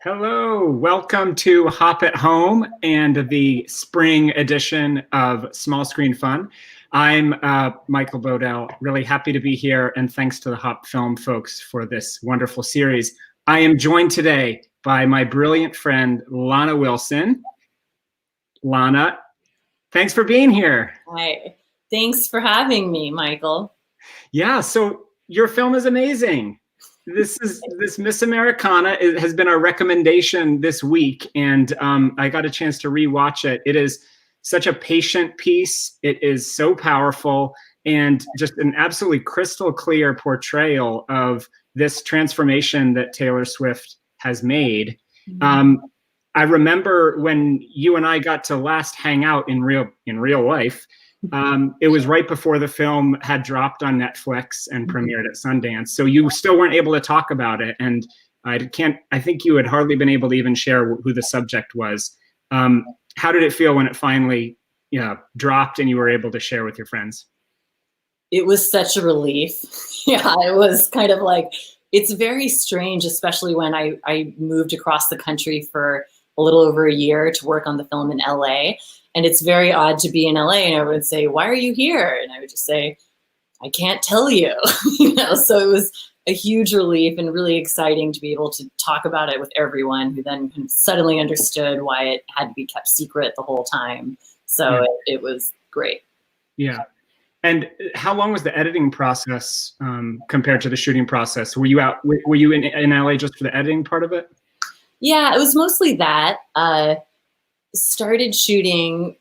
Hello, welcome to Hop at Home and the spring edition of Small Screen Fun. I'm Michael Bodell, really happy to be here, and thanks to the Hop Film folks for this wonderful series. I am joined today by my brilliant friend, Lana Wilson. Lana, thanks for being here. Hi, thanks for having me, Michael. Yeah, so your film is amazing. This Miss Americana has been a recommendation this week, and I got a chance to rewatch it. It is such a patient piece. It is so powerful, and just an absolutely crystal clear portrayal of this transformation that Taylor Swift has made. Mm-hmm. I remember when you and I got to last hang out in real life. It was right before the film had dropped on Netflix and premiered at Sundance. So you still weren't able to talk about it. And I think you had hardly been able to even share who the subject was. How did it feel when it finally dropped and you were able to share with your friends? It was such a relief. Yeah, it was kind of like, it's very strange, especially when I moved across the country for a little over a year to work on the film in LA. And it's very odd to be in LA and everyone would say, "Why are you here?" And I would just say, "I can't tell you." So it was a huge relief and really exciting to be able to talk about it with everyone who then kind of suddenly understood why it had to be kept secret the whole time. So yeah. It was great. Yeah. And how long was the editing process compared to the shooting process? Were you in LA just for the editing part of it? Yeah, it was mostly that. Started shooting,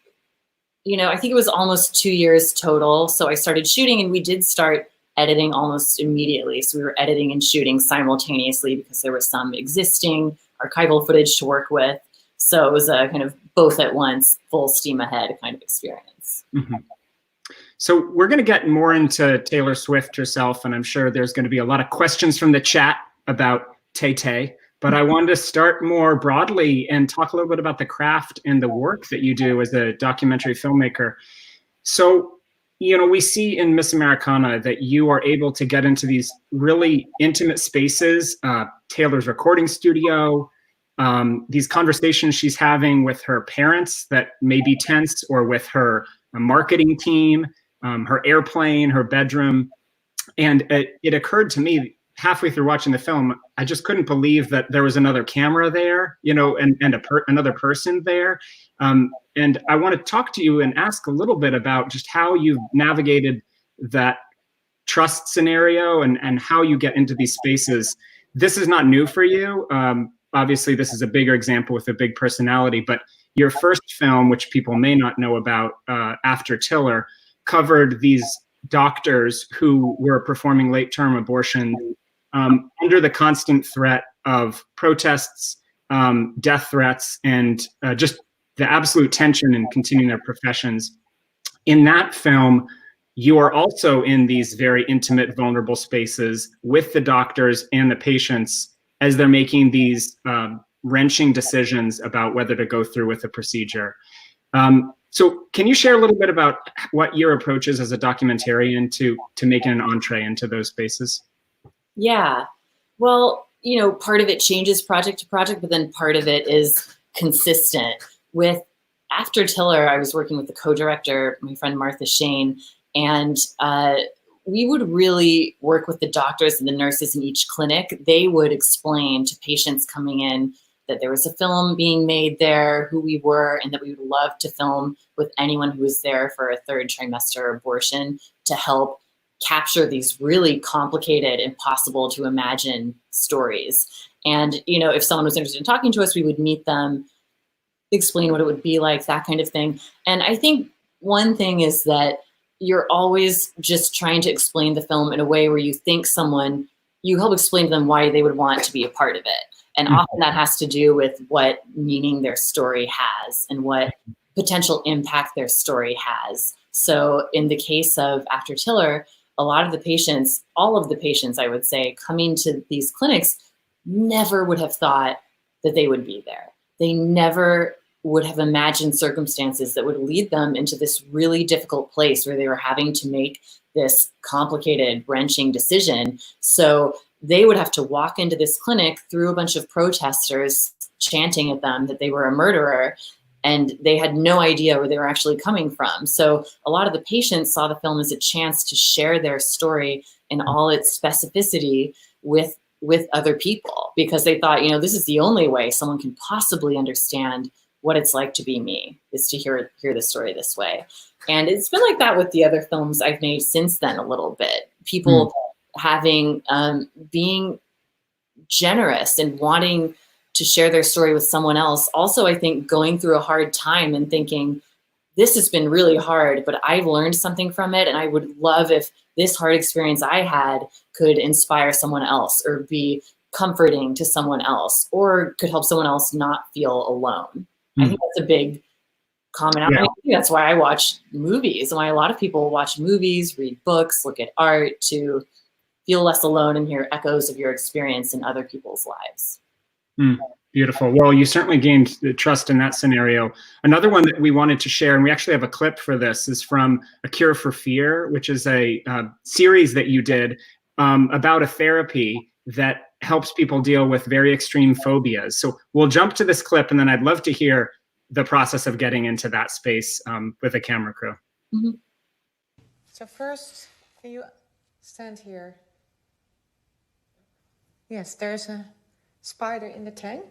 I think it was almost 2 years total. So I started shooting and we did start editing almost immediately. So we were editing and shooting simultaneously because there was some existing archival footage to work with. So it was a kind of both at once, full steam ahead kind of experience. Mm-hmm. So we're going to get more into Taylor Swift herself, and I'm sure there's going to be a lot of questions from the chat about Tay-Tay. But I wanted to start more broadly and talk a little bit about the craft and the work that you do as a documentary filmmaker. So, we see in Miss Americana that you are able to get into these really intimate spaces, Taylor's recording studio, these conversations she's having with her parents that may be tense, or with her marketing team, her airplane, her bedroom. And it occurred to me halfway through watching the film, I just couldn't believe that there was another camera there, and another person there. And I want to talk to you and ask a little bit about just how you've navigated that trust scenario and how you get into these spaces. This is not new for you. Obviously, this is a bigger example with a big personality, but your first film, which people may not know about, After Tiller, covered these doctors who were performing late-term abortion under the constant threat of protests, death threats, and just the absolute tension in continuing their professions. In that film, you are also in these very intimate, vulnerable spaces with the doctors and the patients as they're making these wrenching decisions about whether to go through with the procedure. So can you share a little bit about what your approach is as a documentarian to making an entree into those spaces? Yeah, well, part of it changes project to project, but then part of it is consistent. With After Tiller, I was working with the co-director, my friend Martha Shane, and we would really work with the doctors and the nurses in each clinic. They would explain to patients coming in that there was a film being made there, who we were, and that we would love to film with anyone who was there for a third trimester abortion to help capture these really complicated, impossible to imagine stories. And, if someone was interested in talking to us, we would meet them, explain what it would be like, that kind of thing. And I think one thing is that you're always just trying to explain the film in a way where you think you help explain to them why they would want to be a part of it. And often that has to do with what meaning their story has and what potential impact their story has. So in the case of After Tiller, a lot of the patients, all of the patients, I would say, coming to these clinics never would have thought that they would be there. They never would have imagined circumstances that would lead them into this really difficult place where they were having to make this complicated, wrenching decision. So they would have to walk into this clinic through a bunch of protesters chanting at them that they were a murderer, and they had no idea where they were actually coming from. So a lot of the patients saw the film as a chance to share their story in all its specificity with other people, because they thought, this is the only way someone can possibly understand what it's like to be me, is to hear the story this way. And it's been like that with the other films I've made since then a little bit. People having, being generous and wanting to share their story with someone else. Also, I think going through a hard time and thinking, this has been really hard, but I've learned something from it. And I would love if this hard experience I had could inspire someone else, or be comforting to someone else, or could help someone else not feel alone. I think that's a big commonality. I think that's why I watch movies, and why a lot of people watch movies, read books, look at art, to feel less alone and hear echoes of your experience in other people's lives. Beautiful. Well, you certainly gained the trust in that scenario. Another one that we wanted to share, and we actually have a clip for this, is from A Cure for Fear, which is a series that you did about a therapy that helps people deal with very extreme phobias. So we'll jump to this clip, and then I'd love to hear the process of getting into that space with a camera crew. So first, can you stand here? Yes, there's a spider in the tank,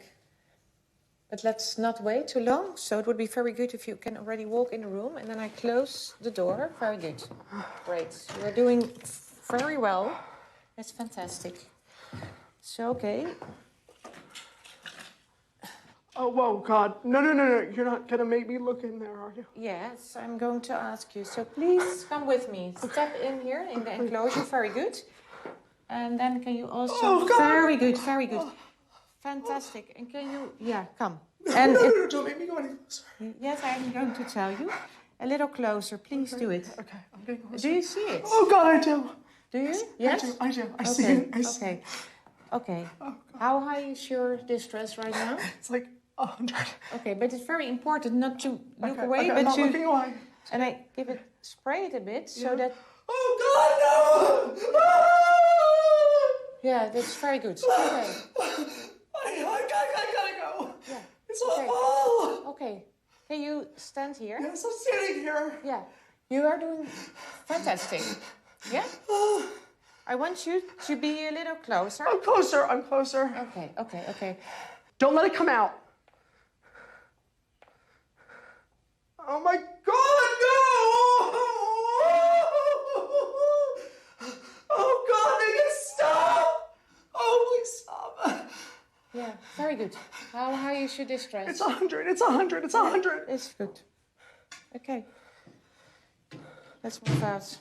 but let's not wait too long. So it would be very good if you can already walk in the room, and then I close the door. Very good. Great. You're doing very well. That's fantastic. So, okay. Oh, whoa, God. No. You're not going to make me look in there, are you? Yes, I'm going to ask you. So please come with me. Step in here in the enclosure. Very good. And then can you also... Oh, God. Very good, very good. Fantastic. And can you... Yeah, come. And No, don't make me go any closer. Yes, I'm going to tell you. A little closer. Please do it. Okay, I'm getting closer. Do you see it? Oh, God, I do. Do you? Yes? I do. I see it. I see it. Okay. Oh, How high is your distress right now? It's like 100. Okay, but it's very important not to look away, okay, but I'm not to... looking away. And I give it, spray it a bit so that... Oh, God, no! Yeah, that's very good. Okay. I gotta go. Yeah. It's Okay. awful. Okay. Can you stand here? Yes, I'm standing here. Yeah. You are doing fantastic. Yeah? I want you to be a little closer. I'm closer. Okay. Don't let it come out. Oh my God, no! Oh God, make it stop! Oh, please stop. Yeah, very good. How high is your distress? It's 100, it's 100, it's 100. It's good. Okay. Let's move out.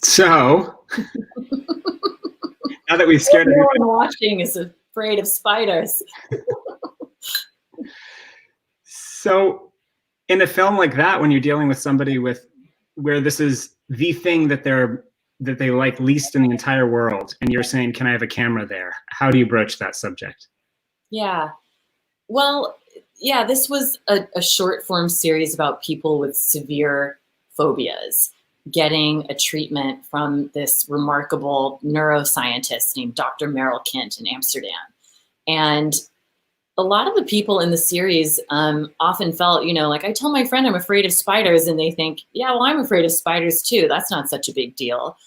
So, now that we've scared Everyone everybody, watching is afraid of spiders. so in a film like that, when you're dealing with somebody where this is the thing that they like least in the entire world, and you're saying, "Can I have a camera there?" How do you broach that subject? Yeah. Well, yeah, this was a short form series about people with severe phobias getting a treatment from this remarkable neuroscientist named Dr. Merrill Kint in Amsterdam. And a lot of the people in the series often felt, like I tell my friend I'm afraid of spiders, and they think, yeah, well, I'm afraid of spiders too. That's not such a big deal.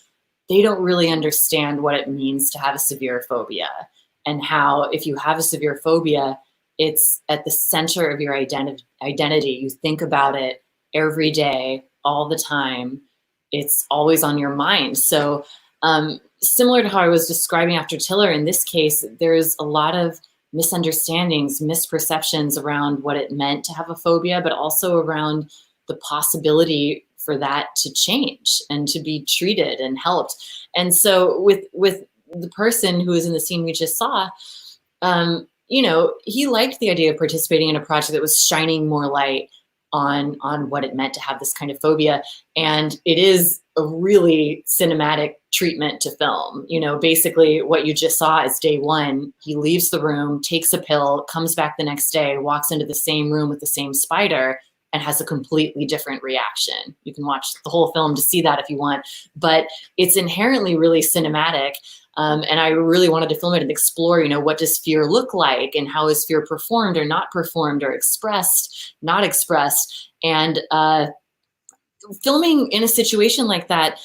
They don't really understand what it means to have a severe phobia, and how if you have a severe phobia, it's at the center of your identity. You think about it every day, all the time. It's always on your mind. So similar to how I was describing After Tiller, in this case, there's a lot of misunderstandings, misperceptions around what it meant to have a phobia, but also around the possibility for that to change and to be treated and helped. And so with the person who was in the scene we just saw, he liked the idea of participating in a project that was shining more light on what it meant to have this kind of phobia. And it is a really cinematic treatment to film. You know, basically what you just saw is day one. He leaves the room, takes a pill, comes back the next day, walks into the same room with the same spider, and has a completely different reaction. You can watch the whole film to see that if you want, but it's inherently really cinematic. And I really wanted to film it and explore, you know, what does fear look like, and how is fear performed or not performed, or expressed, not expressed. And filming in a situation like that,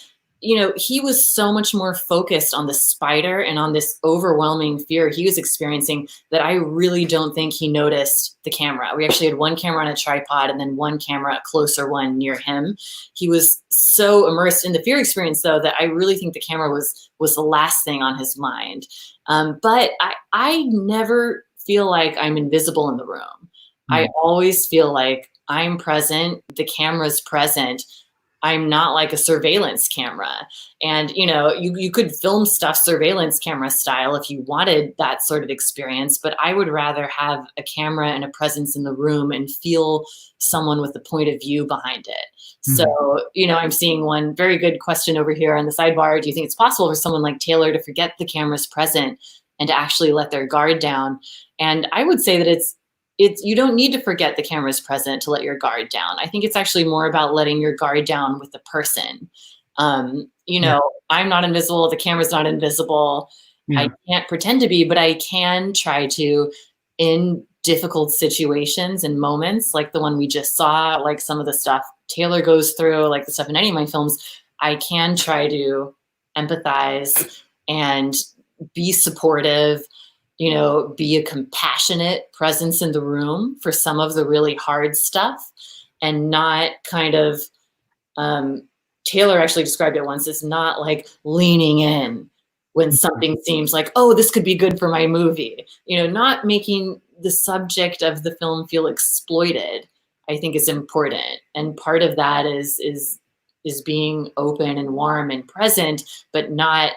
you know, he was so much more focused on the spider and on this overwhelming fear he was experiencing that I really don't think he noticed the camera. We actually had one camera on a tripod and then one camera, a closer one near him. He was so immersed in the fear experience, though, that I really think the camera was the last thing on his mind. But I never feel like I'm invisible in the room. I always feel like I'm present, the camera's present. I'm not like a surveillance camera. And, you know, you could film stuff surveillance camera style if you wanted that sort of experience, but I would rather have a camera and a presence in the room and feel someone with the point of view behind it. So, you know, I'm seeing one very good question over here on the sidebar. Do you think it's possible for someone like Taylor to forget the camera's present and to actually let their guard down? And I would say that it's you don't need to forget the camera's present to let your guard down. I think it's actually more about letting your guard down with the person. You know, I'm not invisible. The camera's not invisible. I can't pretend to be, but I can try to, in difficult situations and moments like the one we just saw, like some of the stuff Taylor goes through, like the stuff in any of my films, I can try to empathize and be supportive, you know, be a compassionate presence in the room for some of the really hard stuff, and not kind of, Taylor actually described it once, it's not like leaning in when something seems like, oh, this could be good for my movie. You know, not making the subject of the film feel exploited, I think is important. And part of that is being open and warm and present, but not,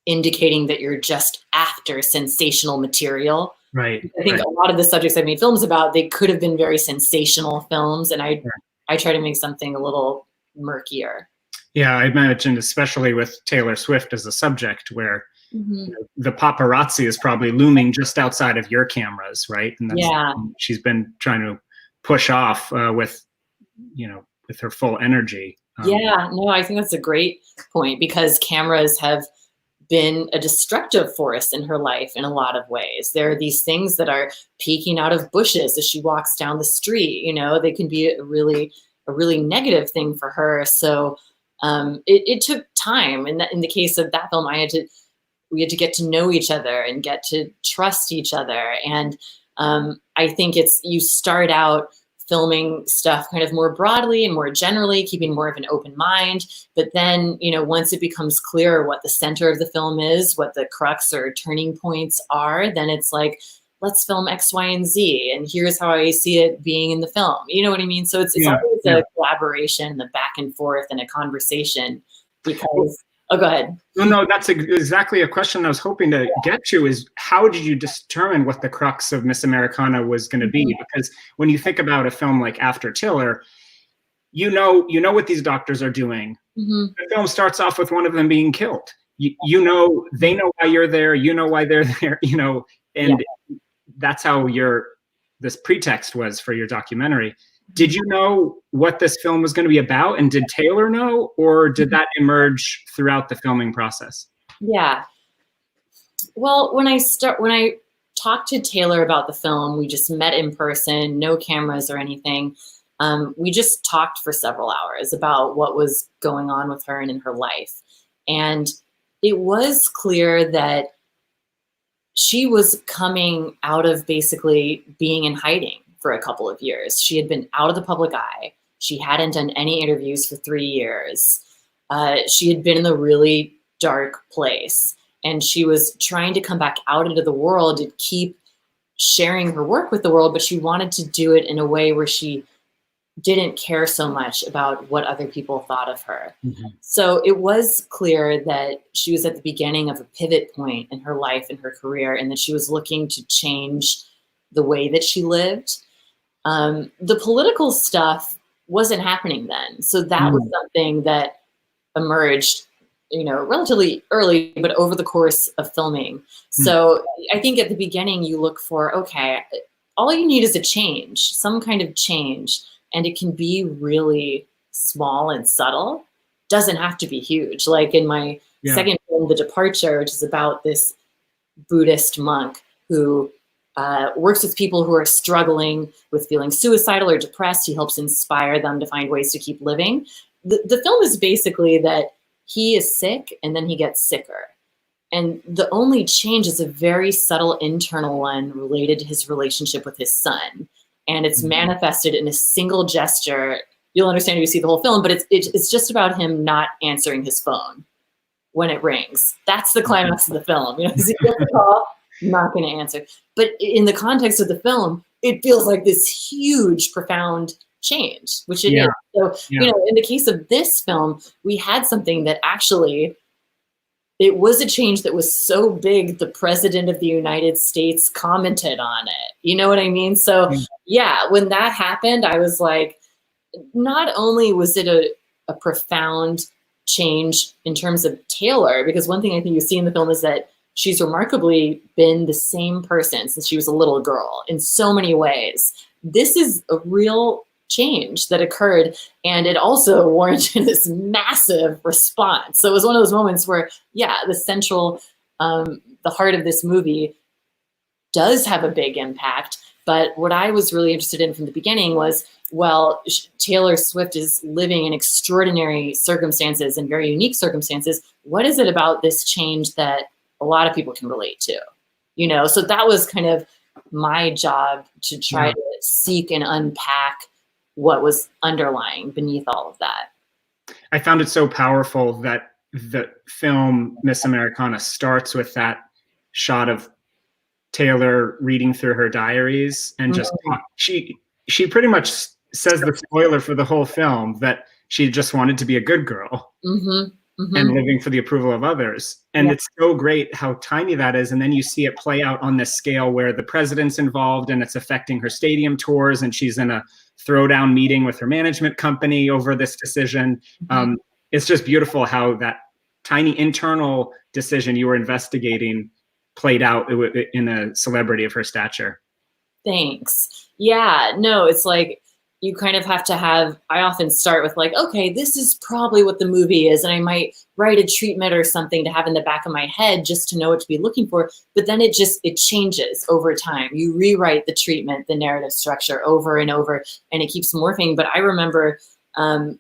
indicating that you're just after sensational material. Right. I think a lot of the subjects I've made films about, they could have been very sensational films, and I try to make something a little murkier. Yeah, I imagine, especially with Taylor Swift as a subject, where you know, the paparazzi is probably looming just outside of your cameras, right? And that's she's been trying to push off with, you know, with her full energy. No, I think that's a great point, because cameras have been a destructive force in her life in a lot of ways. There are these things that are peeking out of bushes as she walks down the street. You know, they can be a really negative thing for her. So it took time. And in the case of that film, we had to get to know each other and get to trust each other. And I think you start out filming stuff kind of more broadly and more generally, keeping more of an open mind. But then, you know, once it becomes clear what the center of the film is, what the crux or turning points are, then it's like, let's film X, Y, and Z. And here's how I see it being in the film. You know what I mean? So it's always a collaboration, the back and forth, and a conversation, because oh, go ahead. No, that's exactly a question I was hoping to get to, is how did you determine what the crux of Miss Americana was going to be? Because when you think about a film like After Tiller, you know what these doctors are doing. The film starts off with one of them being killed. You know, they know why you're there. You know why they're there, you know, and that's how this pretext was for your documentary. Did you know what this film was going to be about, and did Taylor know, or did that emerge throughout the filming process? Yeah. Well, when I talked to Taylor about the film, we just met in person, no cameras or anything. We just talked for several hours about what was going on with her and in her life. And it was clear that she was coming out of basically being in hiding for a couple of years. She had been out of the public eye. She hadn't done any interviews for 3 years. She had been in a really dark place, and she was trying to come back out into the world to keep sharing her work with the world, but she wanted to do it in a way where she didn't care so much about what other people thought of her. So it was clear that she was at the beginning of a pivot point in her life and her career, and that she was looking to change the way that she lived. The political stuff wasn't happening then. So that was something that emerged, relatively early, but over the course of filming. So I think at the beginning you look for, okay, all you need is a change, some kind of change, and it can be really small and subtle. Doesn't have to be huge. Like in my second film, The Departure, which is about this Buddhist monk who works with people who are struggling with feeling suicidal or depressed. He helps inspire them to find ways to keep living. The film is basically that he is sick and then he gets sicker. And the only change is a very subtle internal one related to his relationship with his son. And it's manifested in a single gesture. You'll understand if you see the whole film, but it's just about him not answering his phone when it rings. That's the climax of the film. He gets the call, not going to answer. But in the context of the film, it feels like this huge, profound change, which it is. So, in the case of this film, we had something that actually, it was a change that was so big, the President of the United States commented on it. You know what I mean? So, when that happened, I was like, not only was it a profound change in terms of Taylor, because one thing I think you see in the film is that she's remarkably been the same person since she was a little girl in so many ways. This is a real change that occurred, and it also warranted this massive response. So it was one of those moments where, the central, the heart of this movie does have a big impact. But what I was really interested in from the beginning was, well, Taylor Swift is living in extraordinary circumstances and very unique circumstances. What is it about this change that a lot of people can relate to? So that was kind of my job, to try to seek and unpack what was underlying beneath all of that. I found it so powerful that the film Miss Americana starts with that shot of Taylor reading through her diaries and just she pretty much says the spoiler for the whole film, that she just wanted to be a good girl and living for the approval of others. And it's so great how tiny that is. And then you see it play out on this scale where the president's involved and it's affecting her stadium tours, and she's in a throwdown meeting with her management company over this decision. It's just beautiful how that tiny internal decision you were investigating played out in a celebrity of her stature. Thanks. Yeah, no, it's like, you kind of have to have, I often start with like, okay, this is probably what the movie is. And I might write a treatment or something to have in the back of my head just to know what to be looking for. But then it changes over time. You rewrite the treatment, the narrative structure over and over, and it keeps morphing. But I remember, I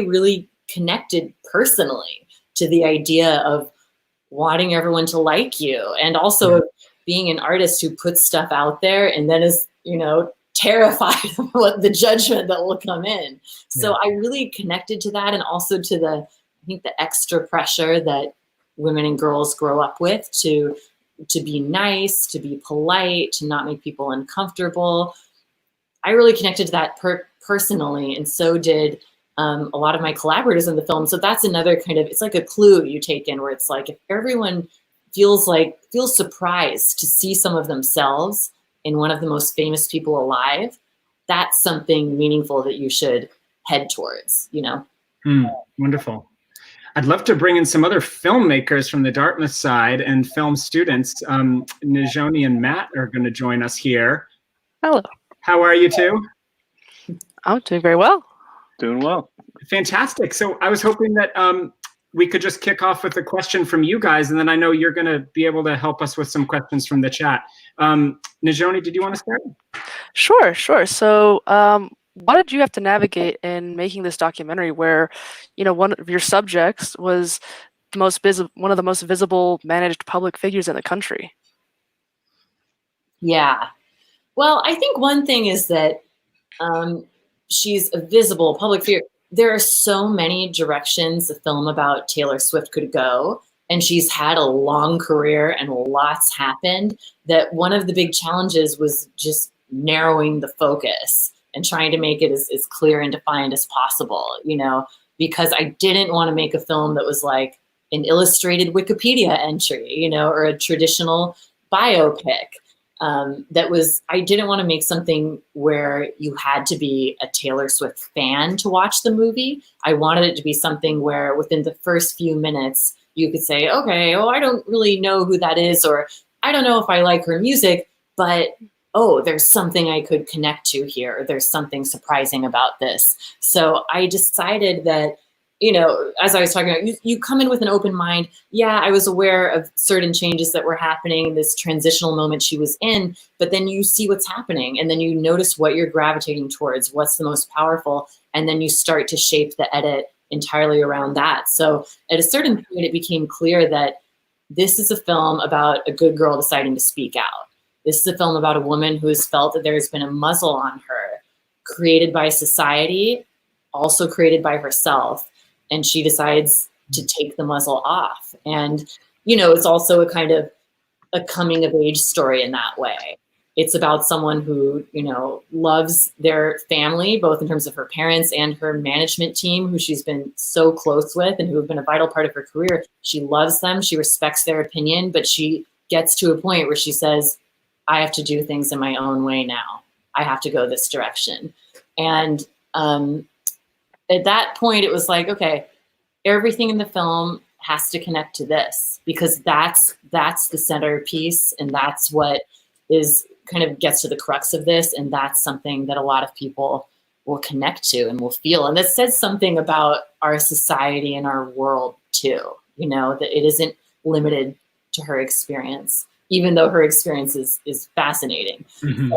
really connected personally to the idea of wanting everyone to like you, and also being an artist who puts stuff out there and then is, terrified of what the judgment that will come in. So I really connected to that, and also to the extra pressure that women and girls grow up with to be nice, to be polite, to not make people uncomfortable. I really connected to that personally, and so did a lot of my collaborators in the film. So that's another kind of, it's like a clue you take in, where it's like, if everyone feels surprised to see some of themselves in one of the most famous people alive, that's something meaningful that you should head towards, Wonderful. I'd love to bring in some other filmmakers from the Dartmouth side and film students. Najoni and Matt are going to join us here. Hello. How are you two? I'm doing very well. Doing well. Fantastic. So I was hoping that we could just kick off with a question from you guys, and then I know you're going to be able to help us with some questions from the chat. Najoni, did you want to start? Sure. So what did you have to navigate in making this documentary where, one of your subjects was one of the most visible managed public figures in the country? Yeah. Well, I think one thing is that she's a visible public figure. There are so many directions a film about Taylor Swift could go, and she's had a long career and lots happened, that one of the big challenges was just narrowing the focus and trying to make it as clear and defined as possible, because I didn't want to make a film that was like an illustrated Wikipedia entry, or a traditional biopic. I didn't want to make something where you had to be a Taylor Swift fan to watch the movie. I wanted it to be something where within the first few minutes, you could say, okay, oh, I don't really know who that is, or I don't know if I like her music, but oh, there's something I could connect to here. There's something surprising about this. So I decided that, you know, as I was talking about, you come in with an open mind. Yeah, I was aware of certain changes that were happening, this transitional moment she was in, but then you see what's happening and then you notice what you're gravitating towards, what's the most powerful, and then you start to shape the edit entirely around that. So at a certain point, it became clear that this is a film about a good girl deciding to speak out. This is a film about a woman who has felt that there's been a muzzle on her, created by society, also created by herself. And she decides to take the muzzle off. And, you know, it's also a kind of a coming of age story in that way. It's about someone who, you know, loves their family, both in terms of her parents and her management team, who she's been so close with and who have been a vital part of her career. She loves them. She respects their opinion, but she gets to a point where she says, I have to do things in my own way now. I have to go this direction. And at that point, it was like, okay, everything in the film has to connect to this, because that's the centerpiece, and that's what is kind of gets to the crux of this, and that's something that a lot of people will connect to and will feel. And that says something about our society and our world too, you know, that it isn't limited to her experience, even though her experience is fascinating. Mm-hmm.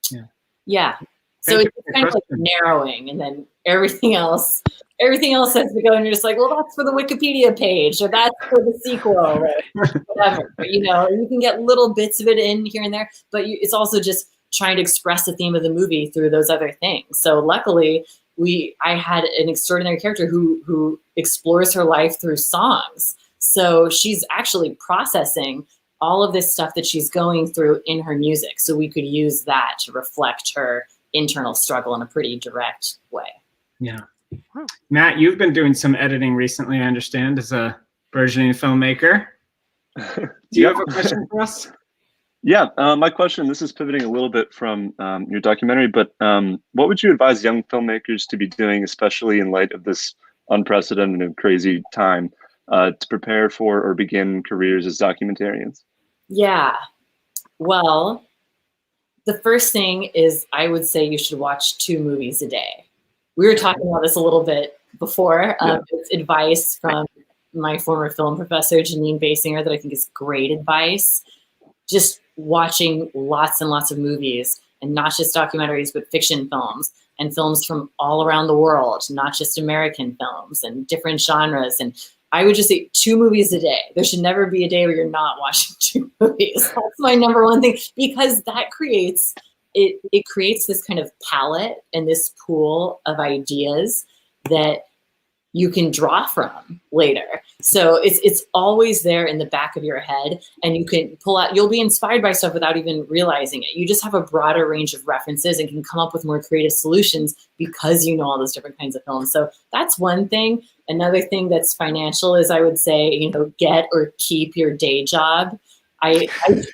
So yeah. So it's kind of like narrowing, and then everything else has to go, and you're just like, well, that's for the Wikipedia page, or that's for the sequel, or whatever. But, you know, you can get little bits of it in here and there, but it's also just trying to express the theme of the movie through those other things. So luckily, I had an extraordinary character who explores her life through songs. So she's actually processing all of this stuff that she's going through in her music. So we could use that to reflect her internal struggle in a pretty direct way. Yeah. Matt, you've been doing some editing recently, I understand, as a burgeoning filmmaker. Do you have a question for us? Yeah, my question, this is pivoting a little bit from your documentary, but what would you advise young filmmakers to be doing, especially in light of this unprecedented and crazy time, to prepare for or begin careers as documentarians? Yeah, well, the first thing is I would say you should watch 2 movies a day. We were talking about this a little bit before. It's advice from my former film professor, Janine Basinger, that I think is great advice. Just watching lots and lots of movies, and not just documentaries, but fiction films and films from all around the world, not just American films and different genres. And I would just say 2 movies a day. There should never be a day where you're not watching 2 movies. That's my number one thing, because that creates it creates this kind of palette and this pool of ideas that you can draw from later. So it's always there in the back of your head, and you can pull out, you'll be inspired by stuff without even realizing it. You just have a broader range of references and can come up with more creative solutions because you know all those different kinds of films. So that's one thing. Another thing that's financial is, I would say, you know, get or keep your day job. I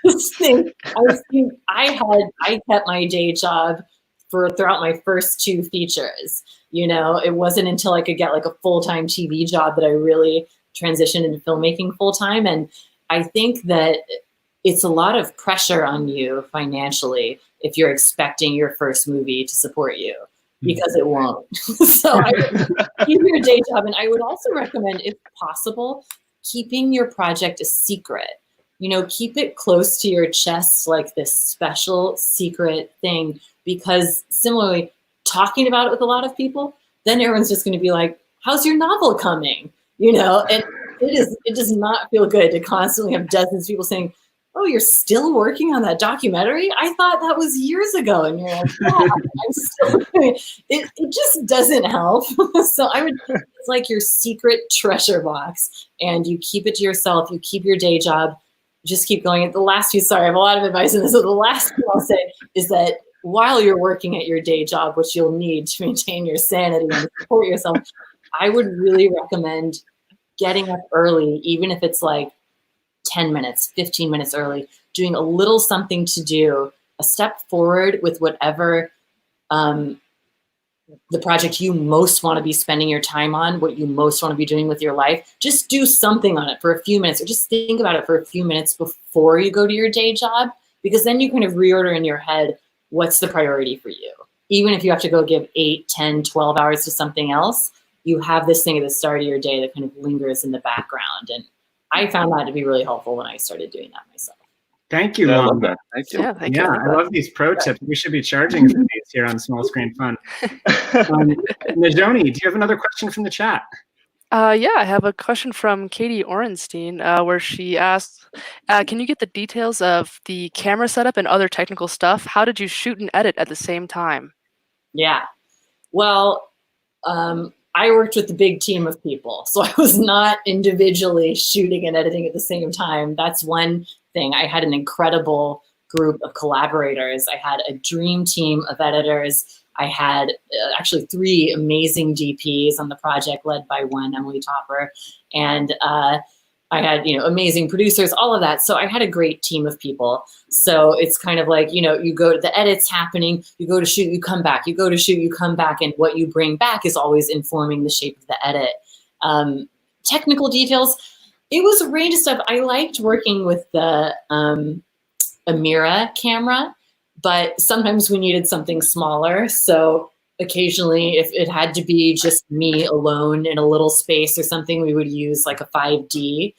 just think I kept my day job throughout my first 2 features. You know, it wasn't until I could get like a full-time TV job that I really transitioned into filmmaking full-time. And I think that it's a lot of pressure on you financially if you're expecting your first movie to support you, because it won't. So I would keep your day job. And I would also recommend, if possible, keeping your project a secret. You know, keep it close to your chest, like this special secret thing, because similarly, talking about it with a lot of people, then everyone's just going to be like, how's your novel coming? You know, and it does not feel good to constantly have dozens of people saying, oh, you're still working on that documentary? I thought that was years ago. And you're like, yeah, I'm still doing it. It just doesn't help. So it's like your secret treasure box, and you keep it to yourself. You keep your day job. Just keep going. The last two, sorry, I have a lot of advice in this. So the last thing I'll say is that while you're working at your day job, which you'll need to maintain your sanity and support yourself, I would really recommend getting up early, even if it's like 10 minutes, 15 minutes early, doing a little something to do, a step forward with whatever the project you most want to be spending your time on, what you most want to be doing with your life, just do something on it for a few minutes, or just think about it for a few minutes before you go to your day job, because then you kind of reorder in your head, what's the priority for you? Even if you have to go give 8, 10, 12 hours to something else, you have this thing at the start of your day that kind of lingers in the background. And I found that to be really helpful when I started doing that myself. Thank you, Yeah, I Lana. love that. Thank you. Yeah, thank you. Yeah, I love these pro tips. We should be charging for these here on Small Screen Fun. Najoni, do you have another question from the chat? Yeah, I have a question from Katie Orenstein, where she asks, can you get the details of the camera setup and other technical stuff? How did you shoot and edit at the same time? Yeah, well, I worked with a big team of people, so I was not individually shooting and editing at the same time. That's one thing. I had an incredible group of collaborators. I had a dream team of editors. I had actually 3 amazing DPs on the project, led by one, Emily Topper, and I had, amazing producers, all of that. So I had a great team of people. So it's kind of like, you go to the edits happening, you go to shoot, you come back, you go to shoot, you come back, and what you bring back is always informing the shape of the edit. Technical details, it was a range of stuff. I liked working with the Amira camera, but sometimes we needed something smaller. So occasionally, if it had to be just me alone in a little space or something, we would use like a 5D.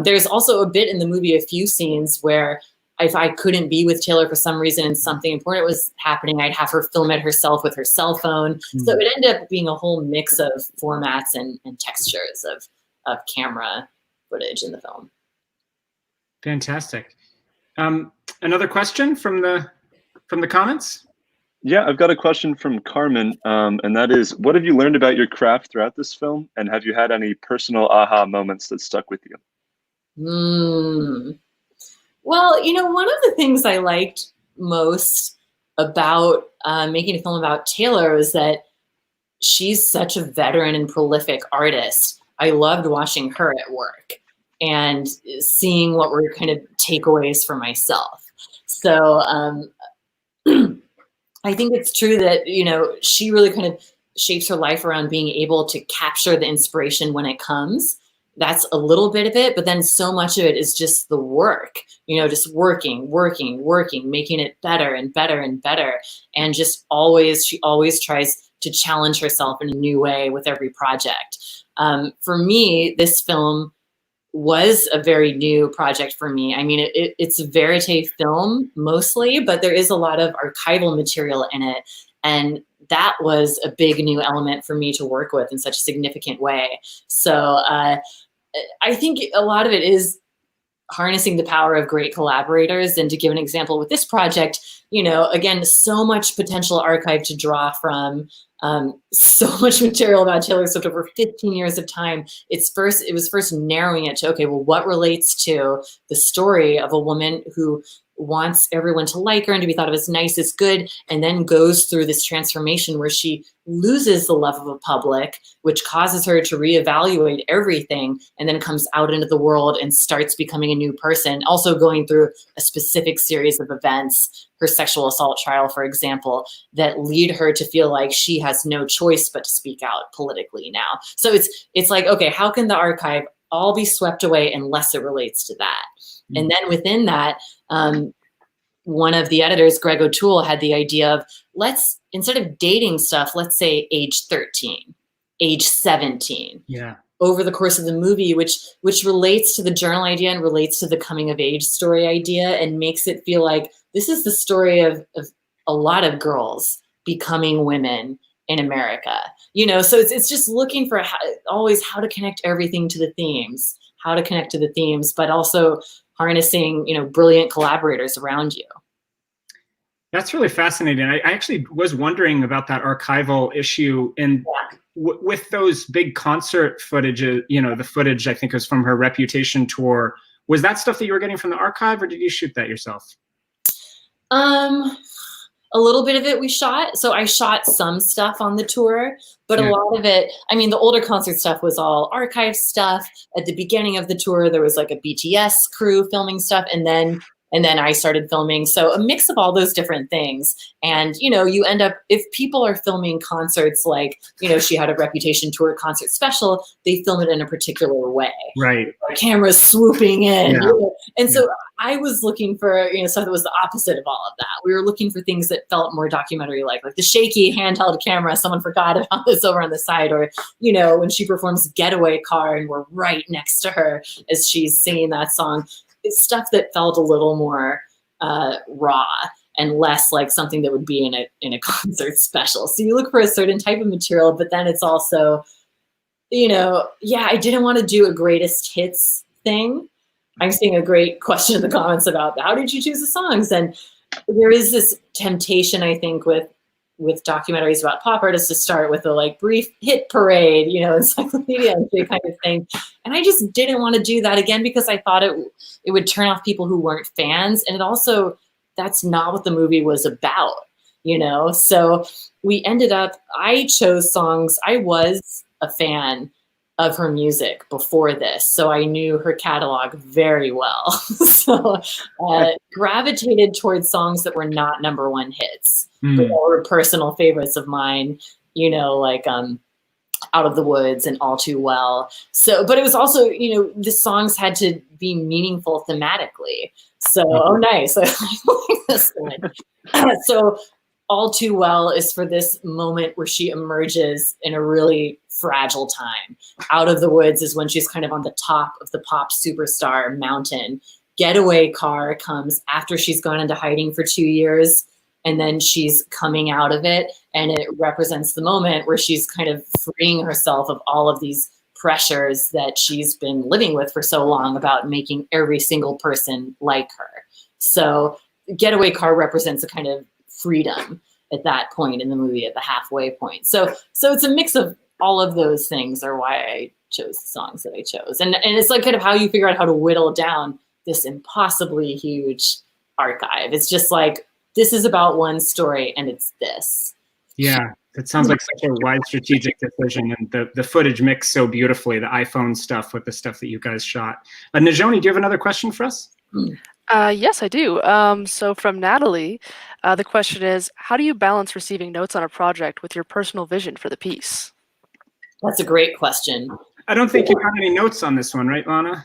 There's also a bit in the movie, a few scenes where if I couldn't be with Taylor for some reason and something important was happening, I'd have her film it herself with her cell phone. So it ended up being a whole mix of formats and textures of camera footage in the film. Fantastic. Another question from the comments? Yeah, I've got a question from Carmen, and that is, what have you learned about your craft throughout this film? And have you had any personal aha moments that stuck with you? Well, one of the things I liked most about making a film about Taylor is that she's such a veteran and prolific artist. I loved watching her at work and seeing what were kind of takeaways for myself. So I think it's true that, she really kind of shapes her life around being able to capture the inspiration when it comes. That's a little bit of it, but then so much of it is just the work, just working, making it better and better and better. And just she always tries to challenge herself in a new way with every project. For me, this film was a very new project for me. I mean, it's a verite film mostly, but there is a lot of archival material in it. And that was a big new element for me to work with in such a significant way. So I think a lot of it is harnessing the power of great collaborators. And to give an example with this project, again, so much potential archive to draw from, so much material about Taylor Swift over 15 years of time. It was first narrowing it to, okay, well, what relates to the story of a woman who wants everyone to like her and to be thought of as nice, as good, and then goes through this transformation where she loses the love of the public, which causes her to reevaluate everything, and then comes out into the world and starts becoming a new person, also going through a specific series of events, her sexual assault trial, for example, that lead her to feel like she has no choice but to speak out politically now. So it's like, okay, how can the archive all be swept away unless it relates to that? And then within that, one of the editors, Greg O'Toole, had the idea of, instead of dating stuff, let's say age 13, age 17. Yeah. Over the course of the movie, which relates to the journal idea and relates to the coming of age story idea, and makes it feel like this is the story of a lot of girls becoming women in America. So it's just looking for always how to connect everything to the themes, but also harnessing, brilliant collaborators around you. That's really fascinating. I actually was wondering about that archival issue, and with those big concert footages, the footage I think was from her Reputation tour. Was that stuff that you were getting from the archive, or did you shoot that yourself? A little bit of it we shot. So I shot some stuff on the tour, but a lot of it, the older concert stuff was all archive stuff. At the beginning of the tour, there was like a BTS crew filming stuff. And then And then I started filming. So a mix of all those different things. And, you know, you end up, if people are filming concerts, like, you know, she had a Reputation tour concert special, they film it in a particular way. Right. Cameras swooping in. Yeah. You know? And so I was looking for, you know, stuff that was the opposite of all of that. We were looking for things that felt more documentary-like the shaky handheld camera. Someone forgot about this over on the side, or, you know, when she performs Getaway Car and we're right next to her as she's singing that song. It's stuff that felt a little more raw and less like something that would be in a concert special. So you look for a certain type of material, but then it's also, you know, yeah, I didn't want to do a greatest hits thing. I'm seeing a great question in the comments about how did you choose the songs? And there is this temptation, I think, with documentaries about pop artists to start with a brief hit parade, you know, encyclopedia entry kind of thing. And I just didn't want to do that again because I thought it would turn off people who weren't fans. And it also, that's not what the movie was about, you know? So we ended up, I chose songs. I was a fan of her music before this, so I knew her catalog very well. So gravitated towards songs that were not #1 hits, but were personal favorites of mine, you know, like Out of the Woods and All Too Well. So, but it was also, you know, the songs had to be meaningful thematically. So, oh, nice. I like this one. So All Too Well is for this moment where she emerges in a really fragile time. Out of the Woods is when she's kind of on the top of the pop superstar mountain. Getaway Car comes after she's gone into hiding for 2 years, and then she's coming out of it, and it represents the moment where she's kind of freeing herself of all of these pressures that she's been living with for so long about making every single person like her. So Getaway Car represents a kind of freedom at that point in the movie, at the halfway point. So it's a mix of all of those things are why I chose the songs that I chose. And it's like kind of how you figure out how to whittle down this impossibly huge archive. It's just like, this is about one story and it's this. Yeah, that sounds like such a wide strategic decision, and the footage mixed so beautifully, the iPhone stuff with the stuff that you guys shot. Najoni, do you have another question for us? Yes, I do. So from Natalie, the question is, how do you balance receiving notes on a project with your personal vision for the piece? That's a great question. I don't think you have any notes on this one, right, Lana?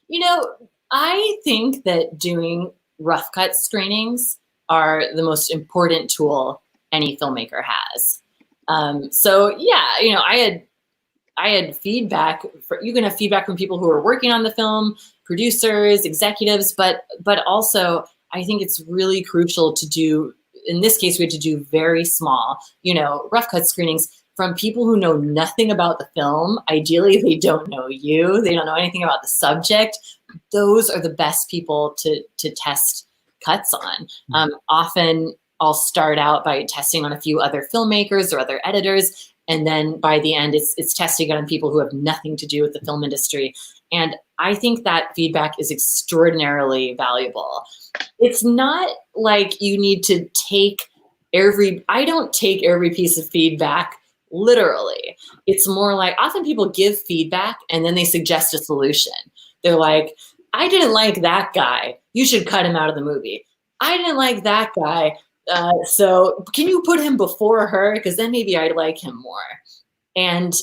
You know, I think that doing rough cut screenings are the most important tool any filmmaker has. So yeah, you know, I had feedback. You can have feedback from people who are working on the film, producers, executives, but also I think it's really crucial to do. In this case, we had to do very small, you know, rough cut screenings from people who know nothing about the film. Ideally, they don't know you. They don't know anything about the subject. Those are the best people to test cuts on. Often I'll start out by testing on a few other filmmakers or other editors. And then by the end, it's testing on people who have nothing to do with the film industry. And I think that feedback is extraordinarily valuable. It's not like you need to take I don't take every piece of feedback literally. It's more like often people give feedback and then they suggest a solution. They're like, I didn't like that guy. You should cut him out of the movie. I didn't like that guy. So can you put him before her? Because then maybe I'd like him more. And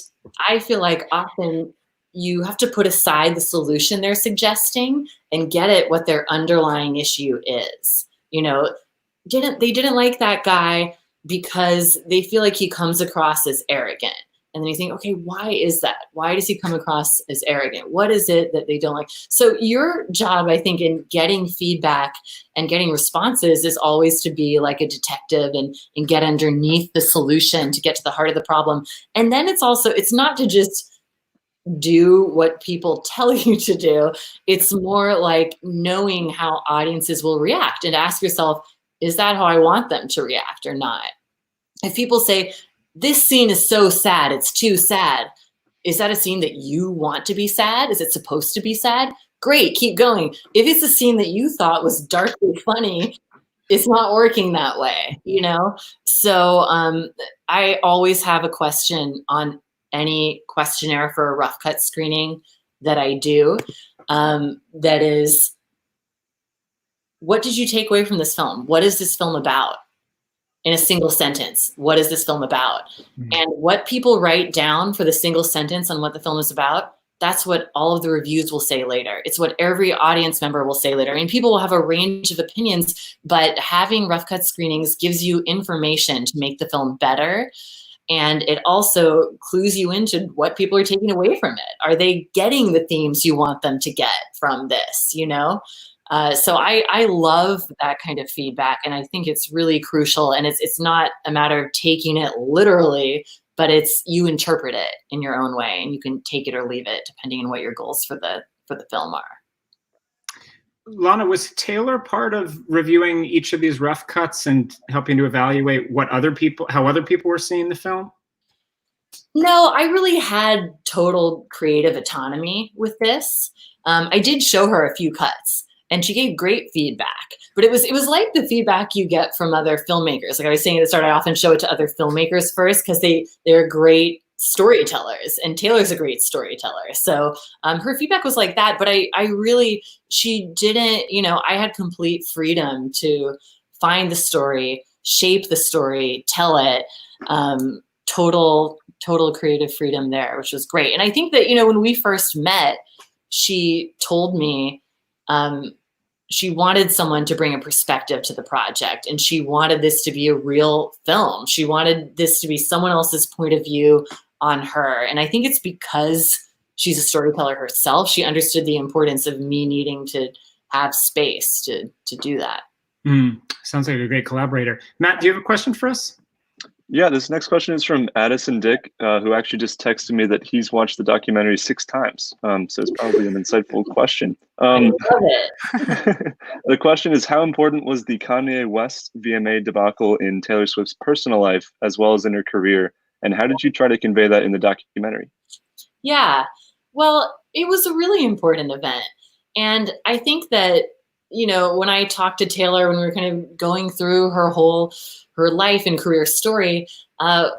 I feel like often you have to put aside the solution they're suggesting and get at what their underlying issue is. You know, they didn't like that guy because they feel like he comes across as arrogant. And then you think, okay, why is that? Why does he come across as arrogant? What is it that they don't like? So your job, I think, in getting feedback and getting responses is always to be like a detective and get underneath the solution to get to the heart of the problem. And then it's not to just do what people tell you to do. It's more like knowing how audiences will react and ask yourself, is that how I want them to react or not? If people say, this scene is so sad, it's too sad. Is that a scene that you want to be sad? Is it supposed to be sad? Great, keep going. If it's a scene that you thought was darkly funny, it's not working that way, you know? So I always have a question on any questionnaire for a rough cut screening that I do that is, what did you take away from this film? What is this film about? In a single sentence, what is this film about? And what people write down for the single sentence on what the film is about, that's what all of the reviews will say later. It's what every audience member will say later. I mean, people will have a range of opinions, but having rough cut screenings gives you information to make the film better. And it also clues you into what people are taking away from it. Are they getting the themes you want them to get from this, you know? So I love that kind of feedback, and I think it's really crucial. And it's not a matter of taking it literally, but it's you interpret it in your own way, and you can take it or leave it depending on what your goals for the film are. Lana, was Taylor part of reviewing each of these rough cuts and helping to evaluate how other people were seeing the film? No, I really had total creative autonomy with this. I did show her a few cuts, and she gave great feedback, but it was like the feedback you get from other filmmakers. Like I was saying at the start, I often show it to other filmmakers first because they're great storytellers, and Taylor's a great storyteller. So her feedback was like that, but she didn't, you know, I had complete freedom to find the story, shape the story, tell it, total creative freedom there, which was great. And I think that, you know, when we first met, she told me, she wanted someone to bring a perspective to the project, and she wanted this to be a real film. She wanted this to be someone else's point of view on her. And I think it's because she's a storyteller herself. She understood the importance of me needing to have space to do that. Sounds like a great collaborator. Matt, do you have a question for us? Yeah, this next question is from Addison Dick, who actually just texted me that he's watched the documentary 6 times. So it's probably an insightful question. I love it. The question is, how important was the Kanye West VMA debacle in Taylor Swift's personal life as well as in her career? And how did you try to convey that in the documentary? Yeah, well, it was a really important event. And I think that, you know, when I talked to Taylor, when we were kind of going through her life and career story,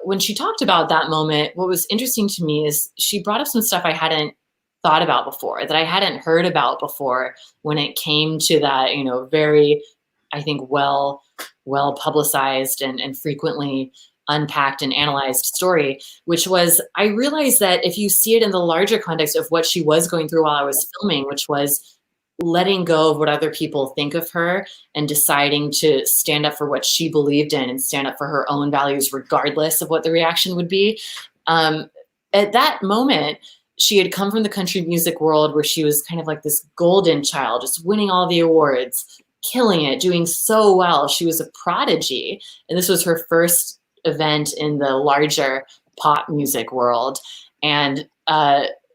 when she talked about that moment, what was interesting to me is she brought up some stuff I hadn't thought about before, that I hadn't heard about before when it came to that, you know, very, I think, well publicized and frequently unpacked and analyzed story, which was, I realized that if you see it in the larger context of what she was going through while I was filming, which was letting go of what other people think of her and deciding to stand up for what she believed in and stand up for her own values, regardless of what the reaction would be. At that moment, she had come from the country music world where she was kind of like this golden child, just winning all the awards, killing it, doing so well. She was a prodigy. And this was her first event in the larger pop music world. And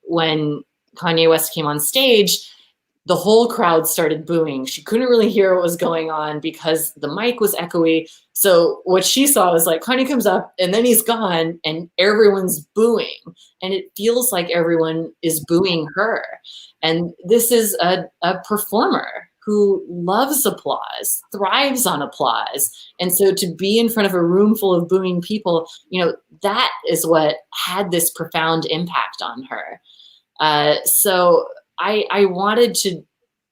when Kanye West came on stage, the whole crowd started booing. She couldn't really hear what was going on because the mic was echoey. So what she saw was like, Kanye comes up and then he's gone and everyone's booing. And it feels like everyone is booing her. And this is a performer who loves applause, thrives on applause. And so to be in front of a room full of booing people, you know, that is what had this profound impact on her. So I wanted to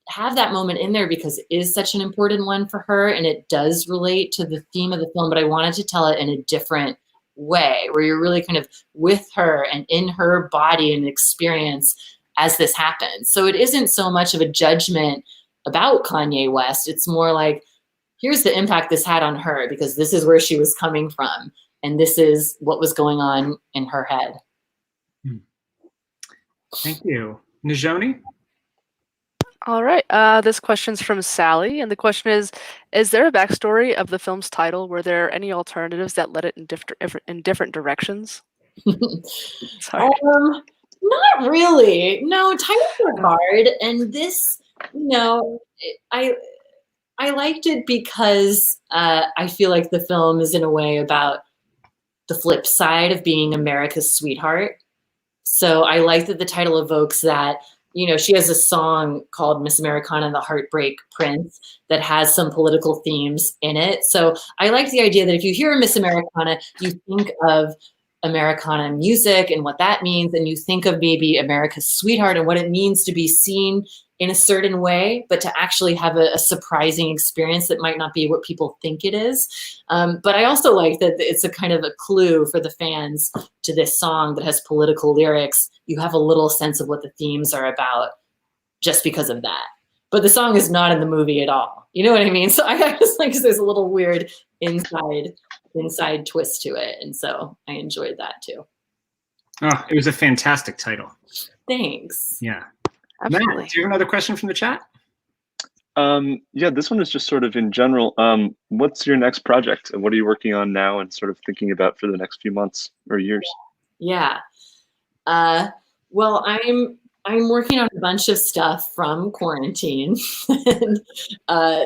have that moment in there because it is such an important one for her and it does relate to the theme of the film, but I wanted to tell it in a different way where you're really kind of with her and in her body and experience as this happens. So it isn't so much of a judgment about Kanye West. It's more like, here's the impact this had on her because this is where she was coming from and this is what was going on in her head. Thank you. Najoni? All right. This question's from Sally, and the question is there a backstory of the film's title? Were there any alternatives that led it in different directions? Sorry. Not really. No, titles are hard, and this, you know, I liked it because I feel like the film is in a way about the flip side of being America's sweetheart. So I like that the title evokes that. You know, she has a song called Miss Americana and the Heartbreak Prince that has some political themes in it. So I like the idea that if you hear Miss Americana, you think of Americana music and what that means, and you think of maybe America's Sweetheart and what it means to be seen in a certain way, but to actually have a surprising experience that might not be what people think it is. But I also like that it's a kind of a clue for the fans to this song that has political lyrics. You have a little sense of what the themes are about just because of that. But the song is not in the movie at all. You know what I mean? So I just like, there's a little weird inside twist to it. And so I enjoyed that too. Oh, it was a fantastic title. Thanks. Yeah. Absolutely. Matt, do you have another question from the chat? Yeah, this one is just sort of in general. What's your next project and what are you working on now and sort of thinking about for the next few months or years? Yeah. Well, I'm working on a bunch of stuff from quarantine, and,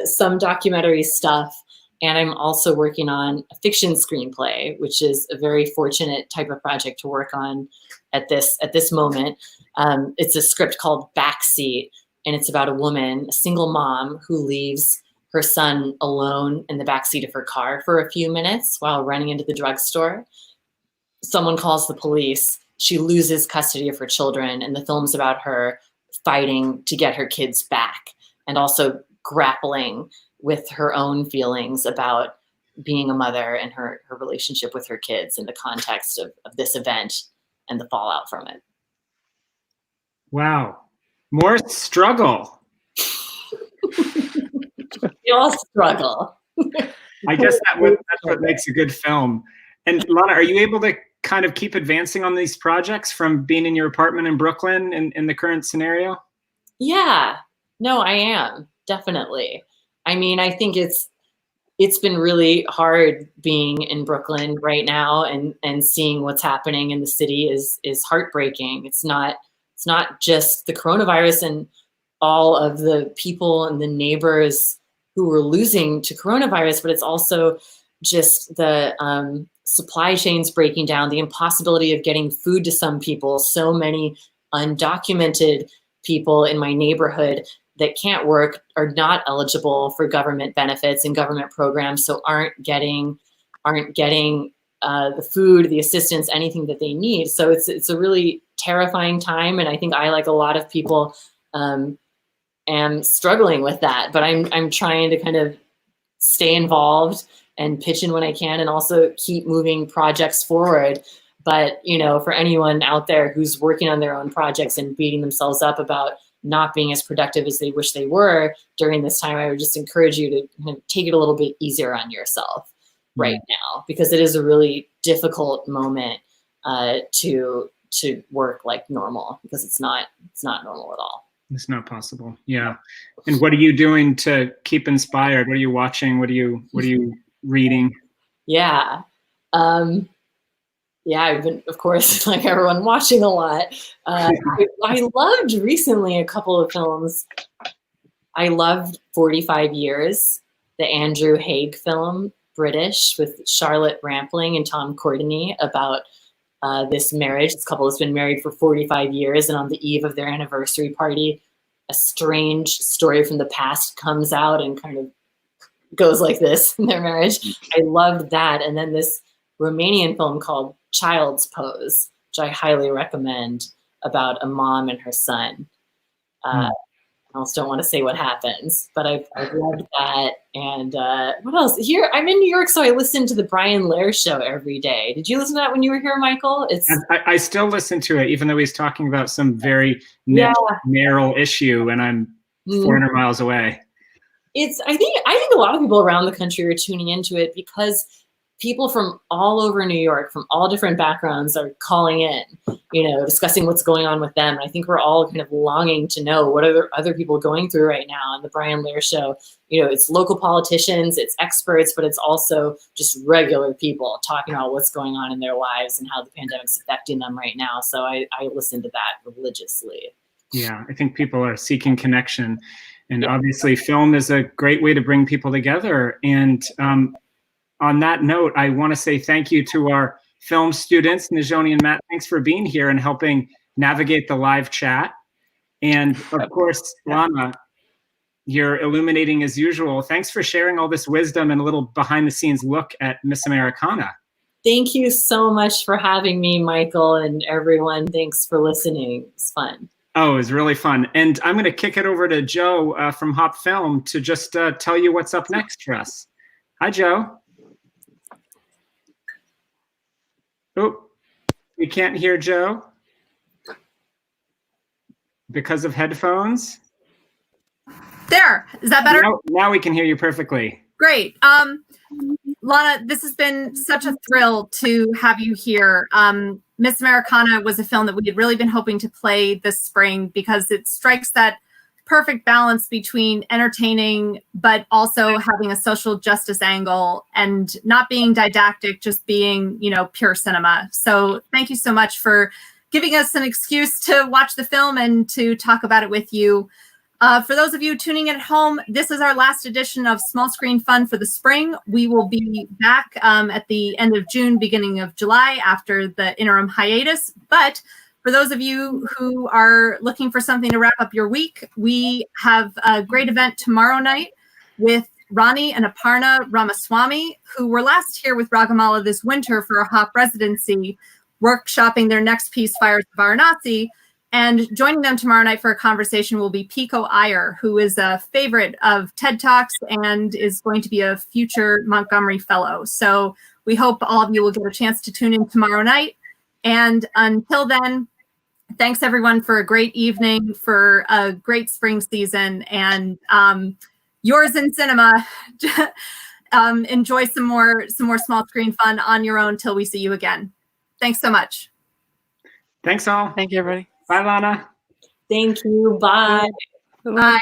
some documentary stuff. And I'm also working on a fiction screenplay, which is a very fortunate type of project to work on at this moment. It's a script called Backseat, and it's about a woman, a single mom, who leaves her son alone in the backseat of her car for a few minutes while running into the drugstore. Someone calls the police. She loses custody of her children, and the film's about her fighting to get her kids back and also grappling with her own feelings about being a mother and her relationship with her kids in the context of this event and the fallout from it. Wow. More struggle. We all struggle. I guess that's what makes a good film. And Lana, are you able to kind of keep advancing on these projects from being in your apartment in Brooklyn in the current scenario? Yeah, no, I am, definitely. I mean, I think it's been really hard being in Brooklyn right now, and seeing what's happening in the city is heartbreaking. It's not just the coronavirus and all of the people and the neighbors who were losing to coronavirus, but it's also just the supply chains breaking down, the impossibility of getting food to some people, so many undocumented people in my neighborhood that can't work, are not eligible for government benefits and government programs, so aren't getting the food, the assistance, anything that they need. So it's a really terrifying time, and I think I, like a lot of people, am struggling with that. But I'm trying to kind of stay involved and pitch in when I can, and also keep moving projects forward. But for anyone out there who's working on their own projects and beating themselves up about not being as productive as they wish they were during this time, I would just encourage you to kind of take it a little bit easier on yourself right now, because it is a really difficult moment to work like normal, because it's not normal at all. It's not possible. Yeah. And what are you doing to keep inspired? What are you watching? What are you reading? Yeah. Yeah, I've been, of course, like everyone, watching a lot. I loved recently a couple of films. I loved 45 Years, the Andrew Haig film, British, with Charlotte Rampling and Tom Courtenay, about this marriage. This couple has been married for 45 years, and on the eve of their anniversary party, a strange story from the past comes out and kind of goes like this in their marriage. I loved that. And then this Romanian film called Child's Pose, which I highly recommend, about a mom and her son. I also don't want to say what happens, but I've loved that. And what else? Here, I'm in New York, so I listen to the Brian Lehrer show every day. Did you listen to that when you were here, Michael? I still listen to it, even though he's talking about some very narrow issue, and I'm 400 miles away. I think a lot of people around the country are tuning into it because people from all over New York, from all different backgrounds, are calling in, discussing what's going on with them. And I think we're all kind of longing to know what are other people going through right now. And the Brian Lehrer show, it's local politicians, it's experts, but it's also just regular people talking about what's going on in their lives and how the pandemic's affecting them right now. So I listen to that religiously. Yeah, I think people are seeking connection. And obviously film is a great way to bring people together. And on that note, I want to say thank you to our film students, Najoni and Matt. Thanks for being here and helping navigate the live chat. And of course, Lana, you're illuminating as usual. Thanks for sharing all this wisdom and a little behind the scenes look at Miss Americana. Thank you so much for having me, Michael, and everyone. Thanks for listening. It's fun. Oh, it was really fun. And I'm going to kick it over to Joe from Hop Film to just tell you what's up next for us. Hi, Joe. Oh, we can't hear Joe because of headphones. There, is that better? Now we can hear you perfectly. Great. Lana, this has been such a thrill to have you here. Miss Americana was a film that we had really been hoping to play this spring because it strikes that perfect balance between entertaining, but also having a social justice angle and not being didactic, just being, you know, pure cinema. So thank you so much for giving us an excuse to watch the film and to talk about it with you. For those of you tuning in at home, this is our last edition of Small Screen Fun for the spring. We will be back at the end of June, beginning of July after the interim hiatus. But for those of you who are looking for something to wrap up your week, we have a great event tomorrow night with Rani and Aparna Ramaswamy, who were last here with Ragamala this winter for a HOP residency, workshopping their next piece, Fires of Varanasi. And joining them tomorrow night for a conversation will be Pico Iyer, who is a favorite of TED Talks and is going to be a future Montgomery Fellow. So we hope all of you will get a chance to tune in tomorrow night. And until then, thanks everyone for a great evening, for a great spring season, and yours in cinema. Enjoy some more small screen fun on your own till we see you again. Thanks so much. Thanks all. Thank you, everybody. Bye, Lana. Thank you. Bye. Bye.